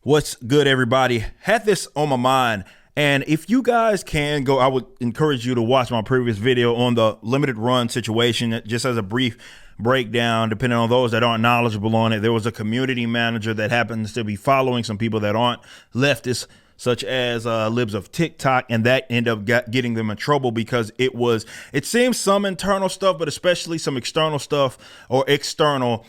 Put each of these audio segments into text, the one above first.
What's good, everybody? Had this on my mind, and if you guys can go, I would encourage you to watch my previous video on the limited run situation, just as a brief breakdown, depending on those that aren't knowledgeable on it. There was a community manager that happens to be following some people that aren't leftists, such as libs of TikTok, and that ended up getting them in trouble because it seems some internal stuff, but especially some external stuff or external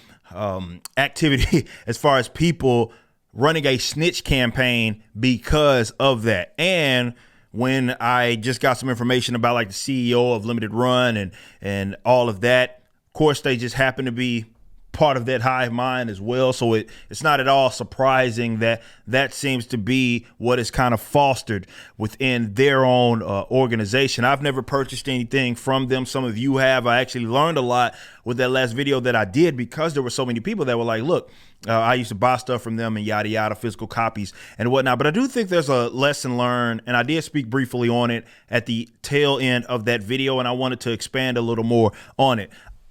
activity as far as people running a snitch campaign because of that. And when I just got some information about like the CEO of Limited Run and all of that, of course, they just happen to be part of that hive mind as well. So it's not at all surprising that seems to be what is kind of fostered within their own organization. I've never purchased anything from them. Some of you have. I actually learned a lot with that last video that I did because there were so many people that were like, look, I used to buy stuff from them and yada, yada, physical copies and whatnot. But I do think there's a lesson learned, and I did speak briefly on it at the tail end of that video, and I wanted to expand a little more on it.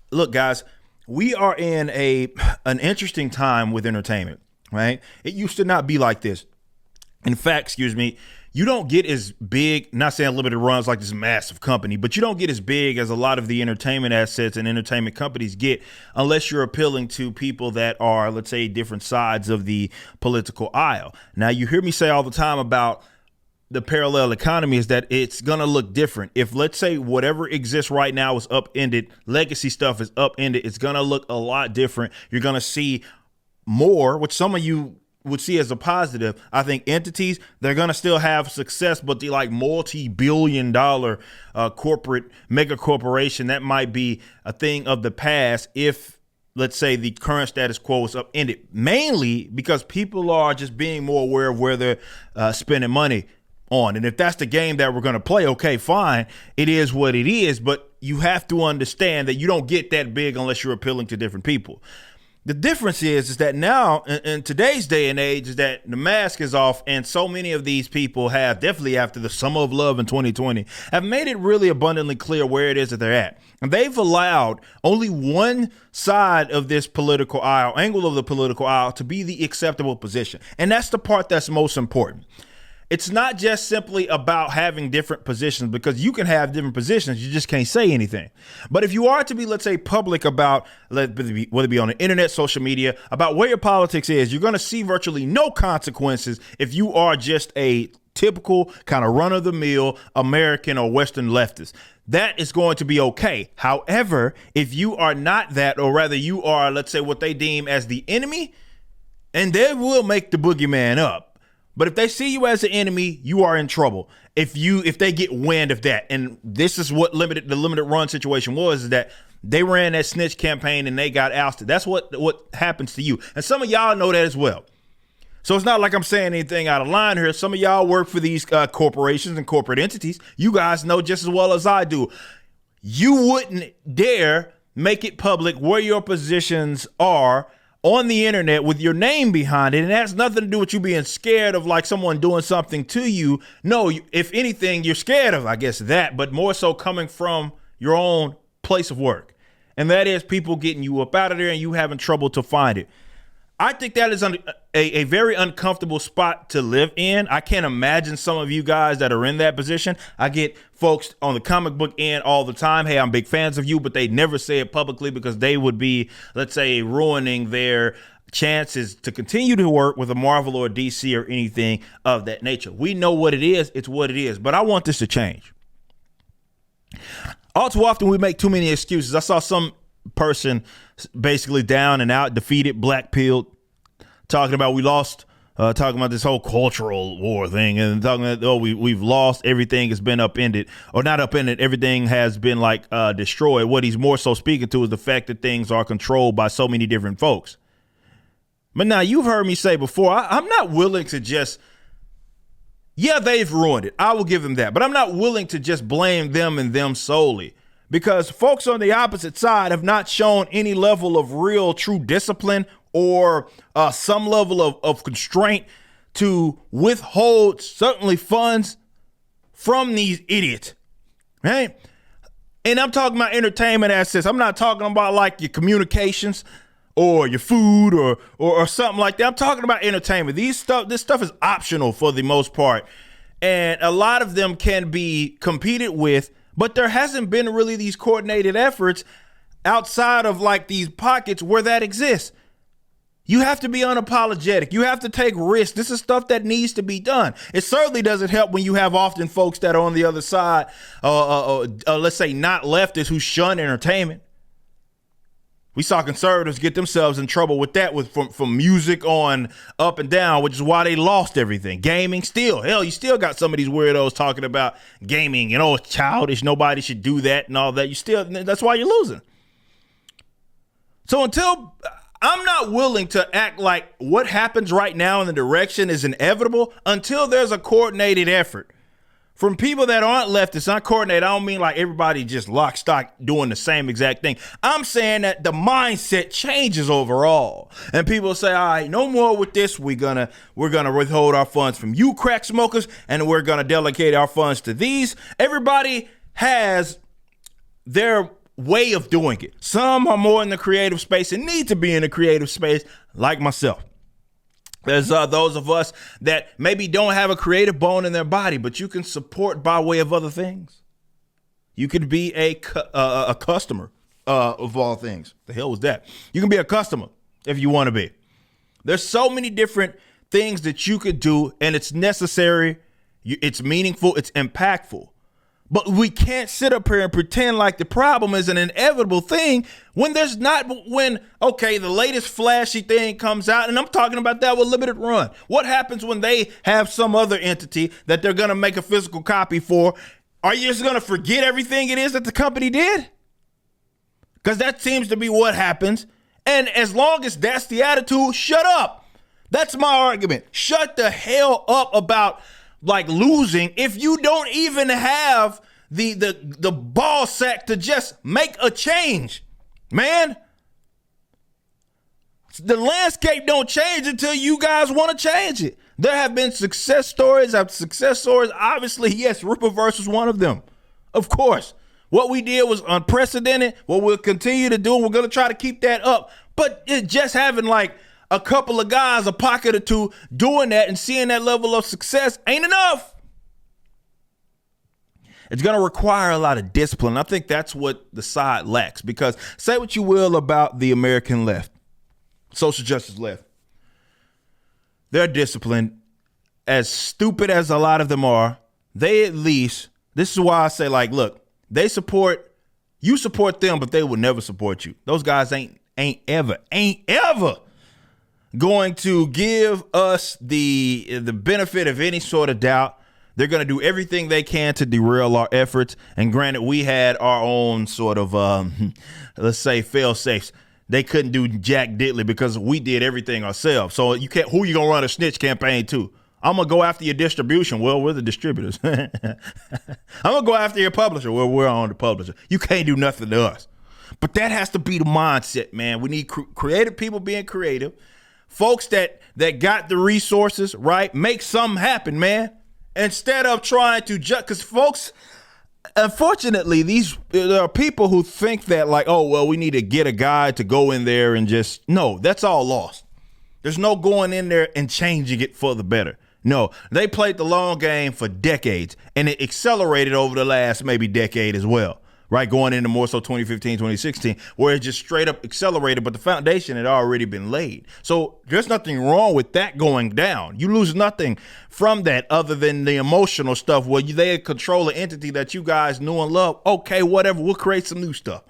Look, guys, we are in an interesting time with entertainment, right? It used to not be like this. In fact, you don't get as big, not saying Limited Run's like this massive company, but you don't get as big as a lot of the entertainment assets and entertainment companies get unless you're appealing to people that are, let's say, different sides of the political aisle. Now, you hear me say all the time about the parallel economy is that it's going to look different. If, let's say, whatever exists right now is upended, legacy stuff is upended, it's going to look a lot different. You're going to see more, which some of you would see as a positive. I think entities, they're going to still have success, but the like multi-billion-dollar corporate mega corporation, that might be a thing of the past if, let's say, the current status quo is upended, mainly because people are just being more aware of where they're spending money on. And if that's the game that we're going to play, okay, fine. It is what it is. But you have to understand that you don't get that big unless you're appealing to different people. The difference is that now in today's day and age is that the mask is off, and so many of these people have, definitely after the summer of love in 2020, have made it really abundantly clear where it is that they're at. And they've allowed only one side of this political aisle, angle of the political aisle, to be the acceptable position. And that's the part that's most important. It's not just simply about having different positions, because you can have different positions. You just can't say anything. But if you are to be, let's say, public about, whether it be on the internet, social media, about where your politics is, you're going to see virtually no consequences if you are just a typical kind of run of the mill American or Western leftist. That is going to be okay. However, if you are not that, or rather you are, let's say, what they deem as the enemy, and they will make the boogeyman up. But if they see you as an enemy, you are in trouble. If they get wind of that, and this is what the limited run situation was, is that they ran that snitch campaign and they got ousted. That's what happens to you. And some of y'all know that as well. So it's not like I'm saying anything out of line here. Some of y'all work for these corporations and corporate entities. You guys know just as well as I do. You wouldn't dare make it public where your positions are on the internet with your name behind it. And it has nothing to do with you being scared of like someone doing something to you. No, if anything, you're scared of, I guess, that, but more so coming from your own place of work. And that is people getting you up out of there and you having trouble to find it. I think that is a very uncomfortable spot to live in. I can't imagine some of you guys that are in that position. I get folks on the comic book end all the time. Hey, I'm big fans of you, but they never say it publicly because they would be, let's say, ruining their chances to continue to work with a Marvel or DC or anything of that nature. We know what it is. It's what it is. But I want this to change. All too often we make too many excuses. I saw some person basically down and out, defeated, black-pilled, talking about we lost, talking about this whole cultural war thing, and talking about, we've lost, everything has been upended, or not upended, everything has been like destroyed. What he's more so speaking to is the fact that things are controlled by so many different folks. But now you've heard me say before, I'm not willing to just, yeah, they've ruined it. I will give them that. But I'm not willing to just blame them and them solely, because folks on the opposite side have not shown any level of real true discipline or some level of constraint to withhold certainly funds from these idiots, right? And I'm talking about entertainment assets. I'm not talking about like your communications or your food or something like that. I'm talking about entertainment. This stuff is optional for the most part. And a lot of them can be competed with, but there hasn't been really these coordinated efforts outside of like these pockets where that exists. You have to be unapologetic. You have to take risks. This is stuff that needs to be done. It certainly doesn't help when you have often folks that are on the other side, let's say not leftists, who shun entertainment. We saw conservatives get themselves in trouble with that, from music on up and down, which is why they lost everything. Gaming still. Hell, you still got some of these weirdos talking about gaming and, it's childish, nobody should do that and all that. That's why you're losing. So until I'm not willing to act like what happens right now in the direction is inevitable until there's a coordinated effort. From people that aren't leftists, not coordinated, I don't mean like everybody just lock stock doing the same exact thing. I'm saying that the mindset changes overall. And people say, all right, no more with this. We're gonna withhold our funds from you crack smokers, and we're gonna delegate our funds to these. Everybody has their way of doing it. Some are more in the creative space and need to be in the creative space, like myself. There's those of us that maybe don't have a creative bone in their body, but you can support by way of other things. You could be a customer of all things. The hell was that? You can be a customer if you want to be. There's so many different things that you could do, and it's necessary. It's meaningful. It's impactful. But we can't sit up here and pretend like the problem is an inevitable thing when there's not. Okay, the latest flashy thing comes out, and I'm talking about that with limited run. What happens when they have some other entity that they're going to make a physical copy for? Are you just going to forget everything it is that the company did? Because that seems to be what happens. And as long as that's the attitude, shut up. That's my argument. Shut the hell up about like losing if you don't even have the ball sack to just make a change, man. The landscape don't change until you guys want to change it. There have been success stories after success stories. Obviously, yes, Rippaverse was one of them. Of course, what we did was unprecedented. What we'll continue to do, we're going to try to keep that up. But just having like a couple of guys, a pocket or two, doing that and seeing that level of success ain't enough. It's going to require a lot of discipline. I think that's what the side lacks, because say what you will about the American left, social justice left. They're disciplined. As stupid as a lot of them are, they at least, this is why I say, like, look, you support them, but they will never support you. Those guys ain't ever going to give us the benefit of any sort of doubt. They're going to do everything they can to derail our efforts. And granted, we had our own sort of, let's say, fail safes. They couldn't do jack diddly because we did everything ourselves. So who you going to run a snitch campaign to? I'm going to go after your distribution. Well, we're the distributors. I'm going to go after your publisher. Well, we're on the publisher. You can't do nothing to us. But that has to be the mindset, man. We need creative people being creative. Folks that got the resources, right? Make something happen, man. Instead of trying to because folks, unfortunately, there are people who think that like, oh, well, we need to get a guy to go in there and just, no, that's all lost. There's no going in there and changing it for the better. No, they played the long game for decades, and it accelerated over the last maybe decade as well, right? Going into more so 2015, 2016, where it just straight up accelerated, but the foundation had already been laid. So there's nothing wrong with that going down. You lose nothing from that other than the emotional stuff where they control an entity that you guys knew and loved. Okay, whatever, we'll create some new stuff.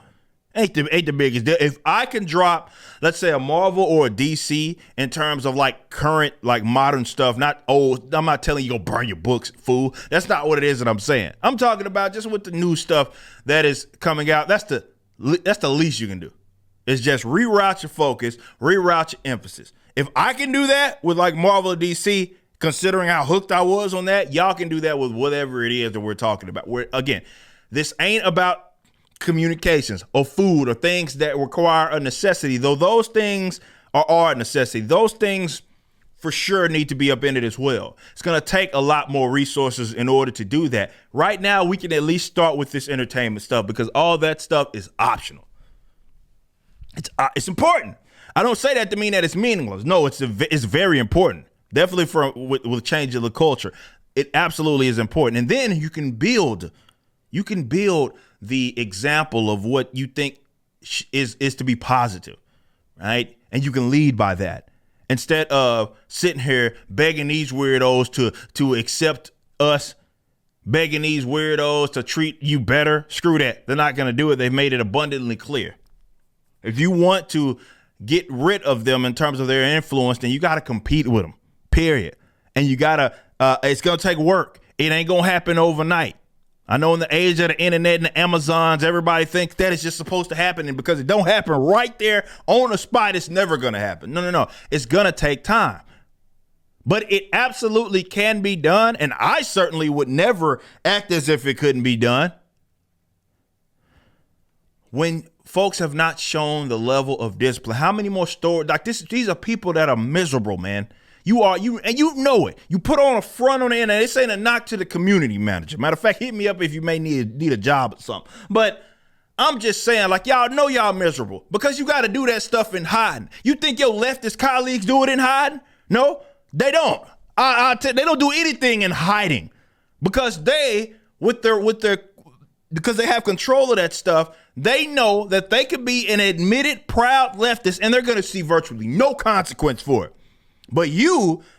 Ain't the biggest deal. If I can drop, let's say, a Marvel or a DC in terms of like current, like modern stuff, not old. I'm not telling you go burn your books, fool. That's not what it is that I'm saying. I'm talking about just with the new stuff that is coming out. That's the least you can do. It's just reroute your focus, reroute your emphasis. If I can do that with like Marvel or DC, considering how hooked I was on that, y'all can do that with whatever it is that we're talking about. Where again, this ain't about communications or food or things that require a necessity, though those things are a necessity. Those things for sure need to be up in it as well. It's going to take a lot more resources in order to do that. Right now, we can at least start with this entertainment stuff because all that stuff is optional. It's important. I don't say that to mean that it's meaningless. No, it's very important. Definitely with change of the culture. It absolutely is important. And then you can build the example of what you think is to be positive, right? And you can lead by that instead of sitting here begging these weirdos to accept us, begging these weirdos to treat you better. Screw that. They're not going to do it. They've made it abundantly clear. If you want to get rid of them in terms of their influence, then you got to compete with them, period. And you got to, it's going to take work. It ain't going to happen overnight. I know in the age of the internet and the Amazons, everybody thinks that it's just supposed to happen. And because it don't happen right there on the spot, it's never going to happen. No. It's going to take time. But it absolutely can be done. And I certainly would never act as if it couldn't be done. When folks have not shown the level of discipline, how many more stories like this? These are people that are miserable, man. And you know it. You put on a front on the internet. This ain't a knock to the community manager. Matter of fact, hit me up if you may need a job or something. But I'm just saying, like, y'all know y'all miserable because you got to do that stuff in hiding. You think your leftist colleagues do it in hiding? No, they don't. They don't do anything in hiding because they, because they have control of that stuff, they know that they could be an admitted proud leftist and they're going to see virtually no consequence for it. But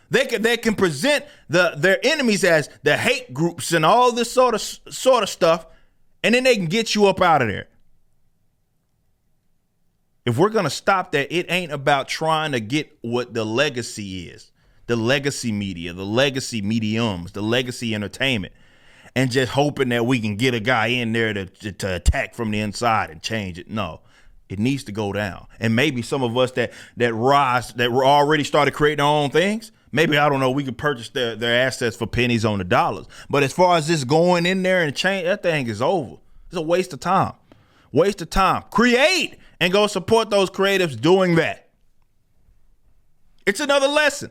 they can present their enemies as the hate groups and all this sort of stuff, and then they can get you up out of there. If we're going to stop that, it ain't about trying to get what the legacy is, the legacy media, the legacy mediums, the legacy entertainment, and just hoping that we can get a guy in there to attack from the inside and change it. No. It needs to go down. And maybe some of us that were already started creating our own things, maybe, I don't know, we could purchase their assets for pennies on the dollars. But as far as this going in there and change, that thing is over. It's a waste of time. Waste of time. Create and go support those creatives doing that. It's another lesson.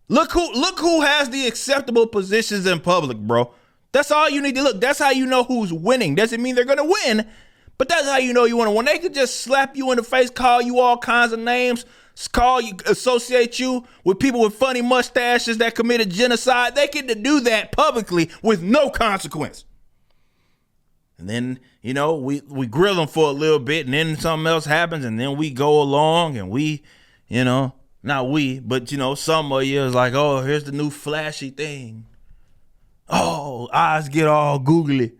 Look who has the acceptable positions in public, bro. That's all you need to look. That's how you know who's winning. Doesn't mean they're going to win. But that's how you know you want to win. They could just slap you in the face, call you all kinds of names, associate you with people with funny mustaches that committed genocide. They get to do that publicly with no consequence. And then, we grill them for a little bit and then something else happens and then we go along and some of you is like, oh, here's the new flashy thing. Oh, eyes get all googly.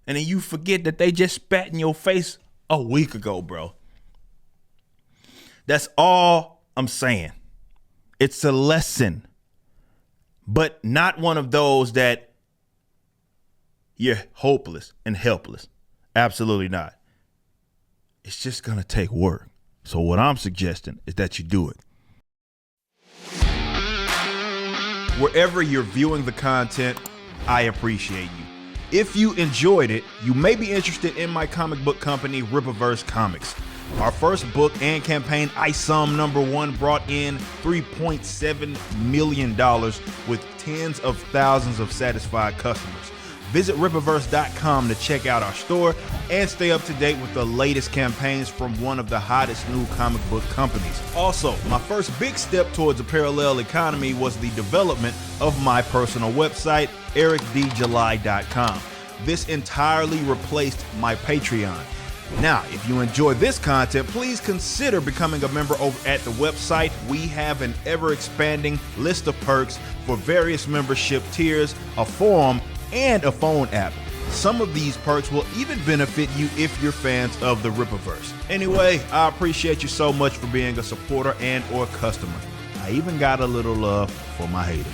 And then you forget that they just spat in your face a week ago, bro. That's all I'm saying. It's a lesson, but not one of those that you're hopeless and helpless. Absolutely not. It's just going to take work. So what I'm suggesting is that you do it. Wherever you're viewing the content, I appreciate you. If you enjoyed it, you may be interested in my comic book company, Rippaverse Comics. Our first book and campaign, ISOM #1, brought in $3.7 million with tens of thousands of satisfied customers. Visit Rippaverse.com to check out our store and stay up to date with the latest campaigns from one of the hottest new comic book companies. Also, my first big step towards a parallel economy was the development of my personal website, ericdjuly.com. This entirely replaced my Patreon. Now, if you enjoy this content, please consider becoming a member over at the website. We have an ever-expanding list of perks for various membership tiers, a forum, and a phone app. Some of these perks will even benefit you if you're fans of the Rippaverse. Anyway, I appreciate you so much for being a supporter and or customer. I even got a little love for my haters.